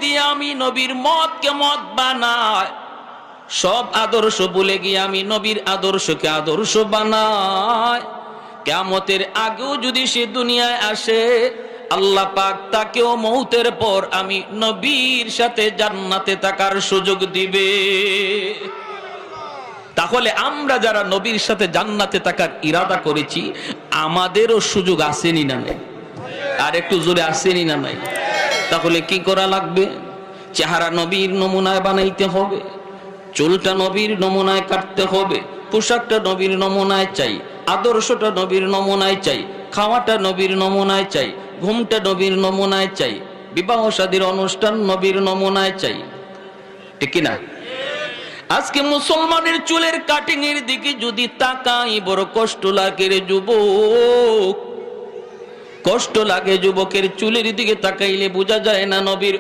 দিয়ে আমি নবীর মতকে মত বানাই, সব আদর্শ ভুলে গিয়ে আমি নবীর আদর্শকে আদর্শ বানাই। কিয়ামতের আগেও যদি সে দুনিয়ায় আসে, আল্লাহ পাক তাকেও মৌতের পর আমি নবীর সাথে জান্নাতে থাকার সুযোগ দিবে। তাহলে আমরা যারা নবীর সাথে জান্নাতে থাকার ইরাদা করেছি, আমাদেরও সুযোগ আসেনি না নাই? আর একটু জোরে আসেনি না নাই? তাহলে কি করা লাগবে? চেহারা নবীর নমুনায় বানাইতে হবে, চুলটা নবীর নমুনায় কাটতে হবে, পোশাকটা নবীর নমুনায় চাই, আদর্শটা নবীর নমুনায় চাই, খাওয়াটা নবীর নমুনায় চাই, ঘুমটা নবীর নমুনায় চাই, বিবাহ শাদীর অনুষ্ঠান নবীর নমুনায় চাই। ঠিক না? আজকে মুসলমানের চুলের কাটিং এর দিকে যদি তাকাই, বড় কষ্ট লাগে রে যুবক, কষ্ট লাগে। যুবকের চুলের দিকে তাকাইলে বোঝা যায় না নবীর